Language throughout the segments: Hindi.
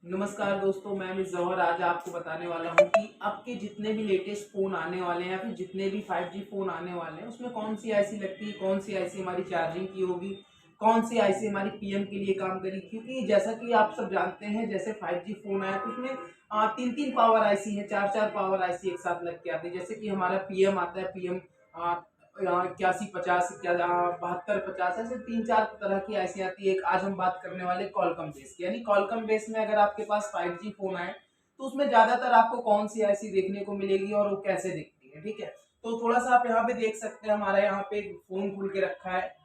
नमस्कार दोस्तों, मैं मिस जौहर आज आपको बताने वाला हूँ कि आपके जितने भी लेटेस्ट फ़ोन आने वाले हैं या फिर जितने भी 5G फ़ोन आने वाले हैं उसमें कौन सी आईसी लगती है, कौन सी आईसी हमारी चार्जिंग की होगी, कौन सी आईसी हमारी पीएम के लिए काम करेगी। क्योंकि जैसा कि आप सब जानते हैं, जैसे 5G फ़ोन आया तो उसमें तीन तीन पावर आईसी है, चार चार पावर आईसी एक साथ लग के आती है। जैसे कि हमारा पीएम आता है, पीएम 8150 7250, ऐसे तीन चार तरह की आईसी आती है। एक आज हम बात करने वाले कॉलकम बेस की, यानी कॉलकम बेस में अगर आपके पास 5G फोन आए तो उसमें ज्यादातर आपको कौन सी आईसी देखने को मिलेगी और वो कैसे दिखती है। ठीक है, तो थोड़ा सा आप यहाँ पे देख सकते हैं, हमारा यहाँ पे एक फोन खुल के रखा है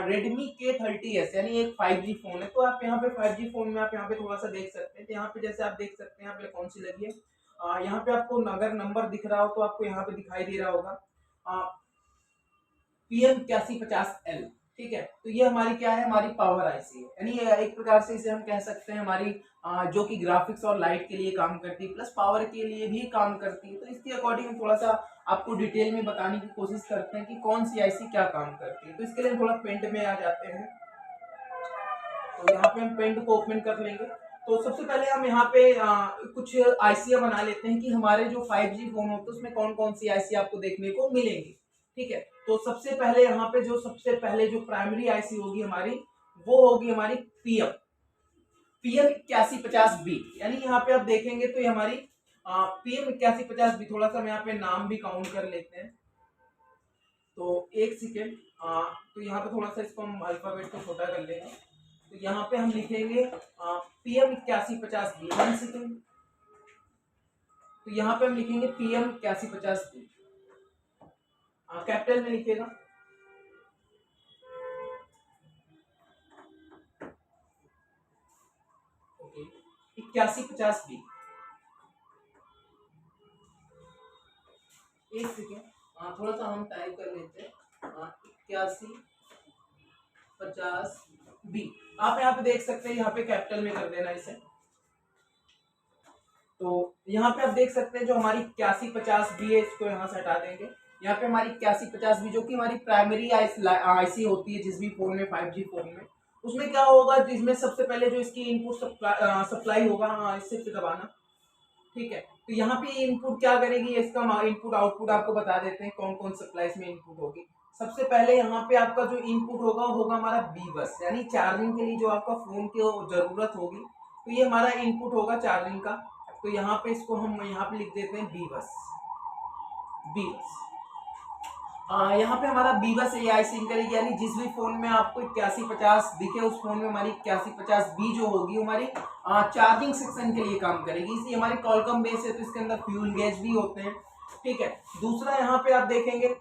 Redmi K30s, यानी एक 5G फोन है। तो आप यहाँ पे 5G फोन में आप यहाँ पे थोड़ा सा देख सकते हैं। तो यहाँ पे जैसे आप देख सकते हैं यहाँ पे कौन सी लगी है, यहाँ पे आपको अगर नंबर दिख रहा हो तो आपको यहाँ पे दिखाई दे रहा होगा PM8150L। ठीक है, तो ये हमारी क्या है, हमारी पावर आईसी है, यानी एक प्रकार से इसे हम कह सकते हैं हमारी जो कि ग्राफिक्स और लाइट के लिए काम करती है प्लस पावर के लिए भी काम करती है। तो इसके अकॉर्डिंग थोड़ा सा आपको डिटेल में बताने की कोशिश करते हैं कि कौन सी आईसी क्या काम करती है। तो इसके लिए हम थोड़ा पेंट में आ जाते हैं। तो यहाँ पे हम पेंट को ओपन कर लेंगे। तो सबसे पहले हम यहाँ पे कुछ आईसियां बना लेते हैं कि हमारे जो 5G फोन होते हैं उसमें कौन कौन सी आईसी आपको देखने को मिलेंगी। ठीक है, तो सबसे पहले यहाँ पे जो प्राइमरी आईसी होगी हमारी, वो होगी हमारी पीएम पीएम 8150B। यानी यहाँ पे आप देखेंगे तो ये हमारी पीएम 8150B। थोड़ा सा हम यहाँ पे नाम भी काउंट कर लेते हैं, तो एक सेकेंड। तो यहाँ पे थोड़ा सा इसको हम अल्फाबेट को छोटा कर लेंगे। तो यहाँ पे हम लिखेंगे PM8150B। 1 सेकेंड। तो यहाँ पे हम लिखेंगे PM8150B, कैपिटल में लिखेगा। Okay, 8150B। एक सेकेंड, थोड़ा सा हम टाइप कर लेते हैं 8150B। आप यहाँ पे देख सकते हैं, यहाँ पे कैपिटल में कर देना इसे। तो यहाँ पे आप देख सकते हैं जो हमारी 8150B है, इसको यहाँ से हटा देंगे। यहाँ पे हमारी 8150B जो कि हमारी प्राइमरी आईसी होती है जिस भी फोन में, 5G फोन में, उसमें क्या होगा, जिसमें सबसे पहले जो इसकी इनपुट सप्लाई होगा, इससे दबाना। ठीक है, तो यहाँ पे इनपुट क्या करेगी, इसका इनपुट आउटपुट आपको बता देते हैं कौन कौन सप्लाई में इनपुट होगी। सबसे पहले यहाँ पे आपका जो इनपुट होगा होगा हमारा बी बस, यानी चार्जिंग के लिए जो आपका फोन की जरूरत होगी, तो ये हमारा इनपुट होगा चार्जिंग का। तो यहाँ पे इसको हम यहाँ पे लिख देते हैं बी बस। बी बस यहाँ पे हमारा बी बस AI सिंक करेगी, यानी जिस भी फोन में आपको 8150 दिखे उस फोन में हमारी 8150B जो होगी हमारी चार्जिंग सेक्शन के लिए काम करेगी। इसलिए हमारी कॉलकम बेस है तो इसके अंदर फ्यूल गेज भी होते हैं। ठीक है, दूसरा यहाँ पे आप देखेंगे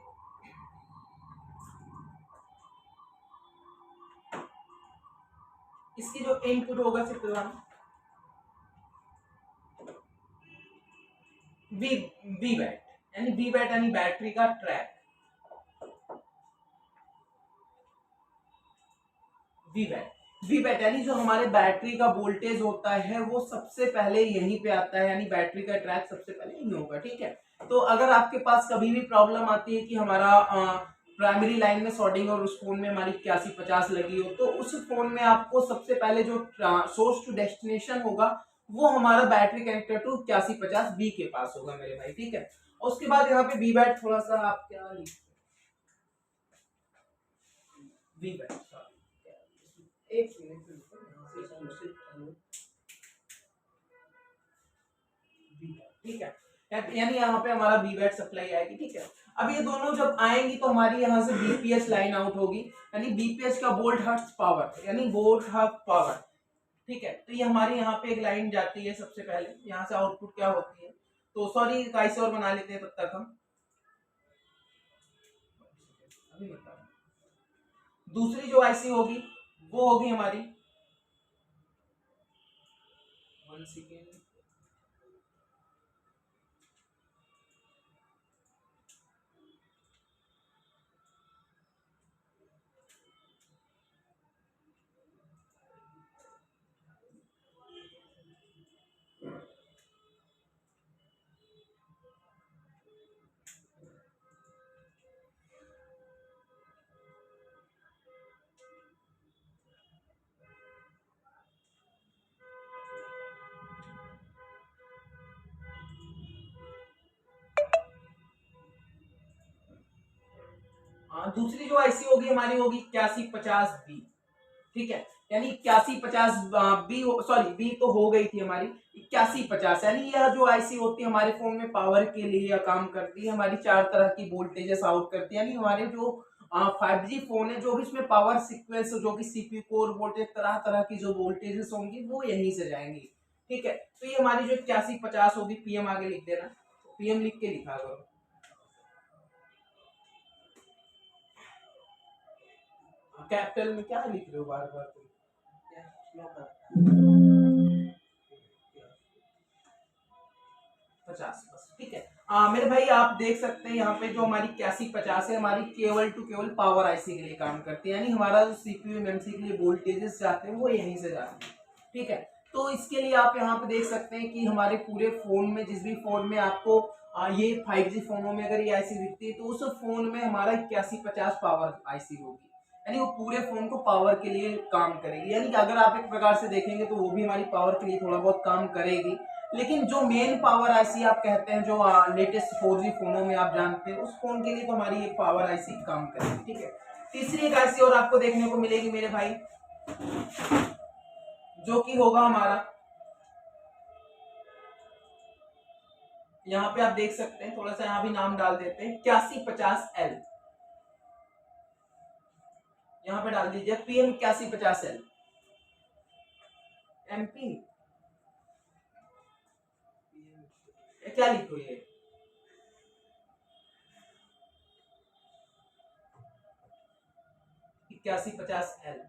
इसकी जो इनपुट होगा सिर्फ वी वी बैट, यानी वी बैट यानी बैटरी का ट्रैक। वी बैट यानी जो हमारे बैटरी का वोल्टेज होता है वो सबसे पहले यहीं पे आता है, यानी बैटरी का ट्रैक सबसे पहले यहीं होगा। ठीक है, तो अगर आपके पास कभी भी प्रॉब्लम आती है कि हमारा प्राइमरी लाइन में शॉर्टिंग और उस फोन में हमारी 8150 लगी हो, तो उस फोन में आपको सबसे पहले जो सोर्स टू डेस्टिनेशन होगा वो हमारा बैटरी कनेक्टर टू 8150B के पास होगा मेरे भाई। ठीक है, उसके बाद यहाँ पे वी बैट, थोड़ा सा आप क्या वी बैट, एक मिनट ठीक है, यानी यहाँ पे हमारा बीबैट सप्लाई आएगी। ठीक है, अब ये दोनों जब आएंगी तो हमारी यहाँ से बीपीएस लाइन आउट होगी, यानी बीपीएस का वोल्ट हर्ट्ज पावर, यानी वोल्ट हर्ट्ज पावर। ठीक है, तो ये हमारी यहाँ पे एक लाइन जाती है। सबसे पहले यहाँ से आउटपुट क्या होती है, तो सॉरी कैसे और बना लेते हैं तब तक हम। अभी दूसरी जो आईसी होगी वो होगी हमारी 1 सेकेंड। दूसरी जो आईसी होगी हमारी होगी 8150B। ठीक है, यानी 8150 बी, सॉरी बी तो हो गई थी हमारी, 8150 यानी यह जो आईसी होती है हमारे फोन में पावर के लिए काम करती है, हमारी 4 तरह की वोल्टेजेस आउट करती है, यानी हमारे जो 5G फोन है जो भी इसमें पावर सीक्वेंस जो कि सीपीयू कोर वोल्टेज तरह तरह की जो वोल्टेजेस होंगी वो यहीं से जाएंगी। ठीक है, तो ये हमारी जो 8150 होगी, पीएम आगे लिख देना, पीएम लिख के लिखा करो। कैपिटल में क्या लिख रहे हो बार बार तुम? क्या 50 बस, ठीक है। मेरे भाई आप देख सकते हैं यहाँ पे जो हमारी 8150 है हमारी केवल टू केवल पावर आईसी के लिए काम करती है, यानी हमारा जो सीपीयू एमएमसी के लिए वोल्टेजेस जाते हैं वो यहीं से जाते हैं। ठीक है, तो इसके लिए आप यहाँ पे देख सकते हैं कि हमारे पूरे फोन में, जिस भी फोन में आपको ये 5G फोनों में अगर ये आईसी दिखती है तो उस फोन में हमारा 8150 पावर आईसी होगी, यानी वो पूरे फोन को पावर के लिए काम करेगी। यानी कि अगर आप एक प्रकार से देखेंगे तो वो भी हमारी पावर के लिए थोड़ा बहुत काम करेगी, लेकिन जो मेन पावर आईसी आप कहते हैं जो लेटेस्ट 4G फोनों में आप जानते हैं उस फोन के लिए तो हमारी ये पावर आईसी काम करेगी। ठीक है, तीसरी एक आईसी और आपको देखने को मिलेगी मेरे भाई, जो कि होगा हमारा, यहाँ पे आप देख सकते हैं, थोड़ा सा यहाँ भी नाम डाल देते हैं, 8150L, यहाँ पे डाल दीजिए पीएम 8150L एमपी। क्या लिखो ये 8150L।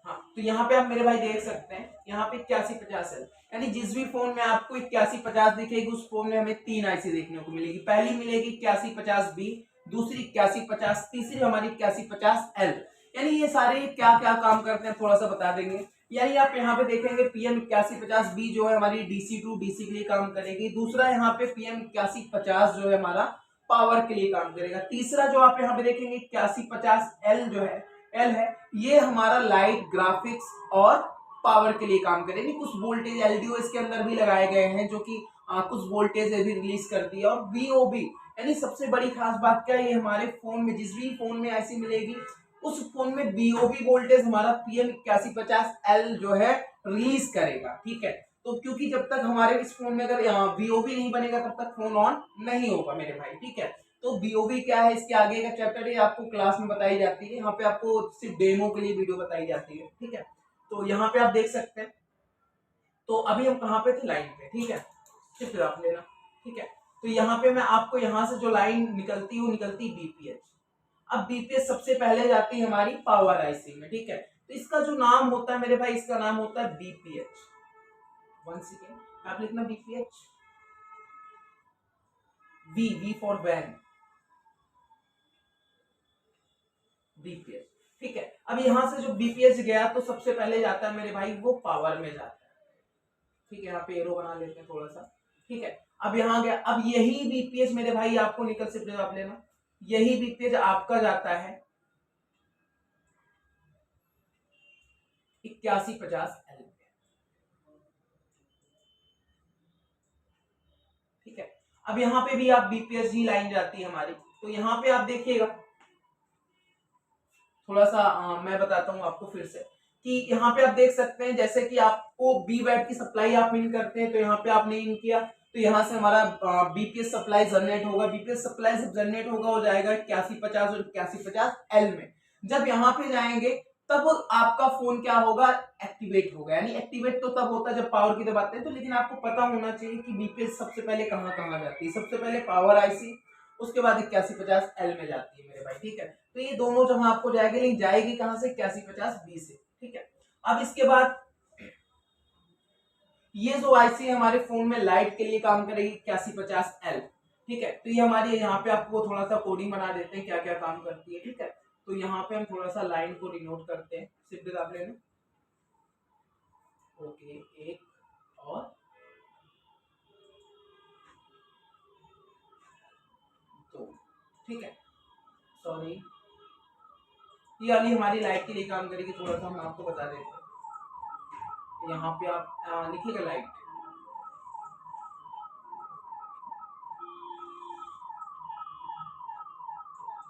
हाँ, तो यहाँ पे आप मेरे भाई देख सकते हैं, यहाँ पे 8150L, यानी जिस भी फोन में आपको 8150 दिखेगी उस फोन में हमें 3 आईसी देखने को मिलेगी। पहली मिलेगी 8150B, दूसरी 8150, तीसरी हमारी 8150L। यानी ये सारे क्या क्या काम करते हैं थोड़ा सा बता देंगे। यानी आप यहाँ पे देखेंगे पीएम 8150B जो है हमारी डीसी टू डीसी के लिए काम करेगी। दूसरा यहाँ पे पीएम 8150 जो है हमारा पावर के लिए काम करेगा। तीसरा जो आप यहाँ पे देखेंगे 8150L जो है, एल है, ये हमारा लाइट ग्राफिक्स और पावर के लिए काम करेगी। कुछ वोल्टेज एलडीओ इसके अंदर भी लगाए गए हैं जो कि कुछ वोल्टेज भी रिलीज करती है। और वीओबी, यानी सबसे बड़ी खास बात क्या है, ये हमारे फोन में, जिस भी फोन में ऐसी मिलेगी उस फोन में वीओबी वोल्टेज हमारा पीएम 8150L जो है रिलीज करेगा। ठीक है, तो क्योंकि जब तक हमारे इस फोन में अगर वीओबी नहीं बनेगा तब तक फोन ऑन नहीं होगा मेरे भाई। ठीक है, तो बीओबी क्या है, इसके आगे का चैप्टर है आपको क्लास में बताई जाती है, यहाँ पे आपको सिर्फ डेमो के लिए वीडियो बताई जाती है। ठीक है, तो यहाँ पे आप देख सकते हैं, तो अभी हम कहाँ पे थे, लाइन पे। ठीक है, सिर्फ आप लेना। ठीक है, तो यहाँ पे मैं आपको यहाँ से जो लाइन निकलती है वो निकलती बीपीएच। अब बीपीएच सबसे पहले जाती है हमारी पावर आईसी में। ठीक है, तो इसका जो नाम होता है मेरे भाई, इसका नाम होता है बीपीएच। वन सेकेंड, आप लिखना BPH, V for van, BPH. ठीक है, अब यहां से जो बीपीएच गया तो सबसे पहले जाता है मेरे भाई वो पावर में जाता है। ठीक है, यहाँ पे एरो बना लेते हैं थोड़ा सा। ठीक है, अब यहाँ गया, अब यही बीपीएच मेरे भाई आपको निकल से जवाब लेना, यही बीपीएच आपका जाता है 8150L। ठीक है, अब यहाँ पे भी आप बीपीएच ही लाइन जाती है हमारी, तो यहाँ पे आप देखिएगा थोड़ा सा मैं बताता हूँ आपको फिर से कि यहाँ पे आप देख सकते हैं जैसे कि आपको बी वैट की सप्लाई आप इन करते हैं, तो यहाँ पे आपने इन किया तो यहाँ से हमारा बीपीएस सप्लाई जनरेट होगा। बीपीएस सप्लाई जब जनरेट होगा हो जाएगा 8150 और 8150L में। जब यहाँ पे जाएंगे तब आपका फोन क्या होगा, एक्टिवेट होगा। यानी एक्टिवेट तो तब होता है जब पावर की जब आते हैं, तो लेकिन आपको पता होना चाहिए कि बीपीएस सबसे पहले कहाँ कहाँ जाती है। सबसे पहले पावर आईसी, उसके बाद 8150L में जाती है मेरे भाई। ठीक है, तो ये दोनों जगह आपको जाएगी, लेकिन जाएगी कहां से, 8150B से। ठीक है, अब इसके बाद ये जो आईसी हमारे फोन में लाइट के लिए काम करेगी 8150L। ठीक है, तो ये हमारी यहाँ पे आपको थोड़ा सा कोडिंग बना देते हैं क्या क्या काम करती है। ठीक है, तो यहाँ पे हम थोड़ा सा लाइन को डिनोट करते हैं, सिर्फ किताब लेना। ओके, एक और दो। ठीक है, सॉरी, ये वाली हमारी लाइट के लिए काम करेगी, थोड़ा सा हम आपको बता देते हैं। यहाँ पे आप लिखिएगा लाइट।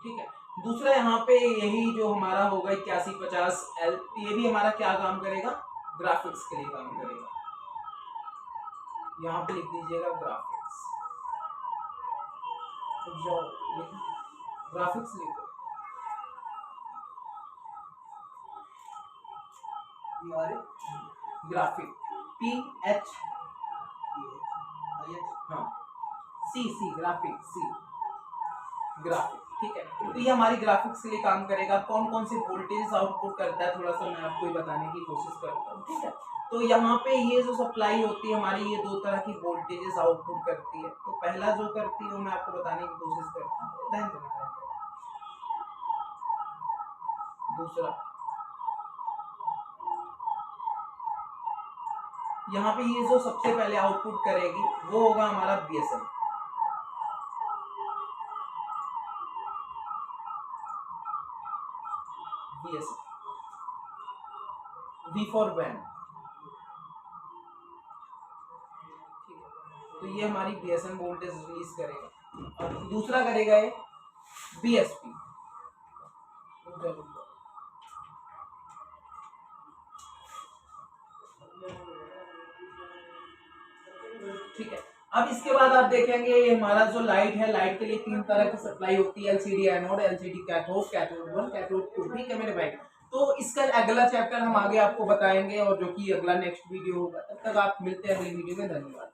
ठीक है। दूसरा यहाँ पे यही जो हमारा होगा 8150L, ये भी हमारा क्या काम करेगा, ग्राफिक्स के लिए काम करेगा। यहाँ पे लिख दीजिएगा ग्राफिक्स, ग्राफिक्स लिखो, ग्राफिक PH, हाँ सी ग्राफिक सी ग्राफिक, ठीक है। तो ये हमारी ग्राफिक्स के लिए काम करेगा। कौन कौन से वोल्टेज आउटपुट करता है थोड़ा सा मैं आपको बताने की कोशिश करता हूँ, ठीक है। तो यहाँ पे ये जो सप्लाई होती है हमारी, ये दो तरह की वोल्टेजेस आउटपुट करती है। तो पहला जो करती है वो मैं आपको बताने की कोशिश करता हूँ। दूसरा, यहाँ पे ये जो सबसे पहले आउटपुट करेगी वो होगा हमारा BSN, V फॉर वैन, ठीक है। तो ये हमारी BSN वोल्टेज रिलीज करेगा। और दूसरा करेगा ये BSP, ठीक है। अब इसके बाद आप देखेंगे ये हमारा जो लाइट है, लाइट के लिए तीन तरह की सप्लाई होती है, LCD anode, LCD cathode, cathode 1, cathode 2, ठीक है मेरे भाई। तो इसका अगला चैप्टर हम आगे आपको बताएंगे और जो कि अगला नेक्स्ट वीडियो होगा। तब तक आप मिलते हैं अगली वीडियो में। धन्यवाद।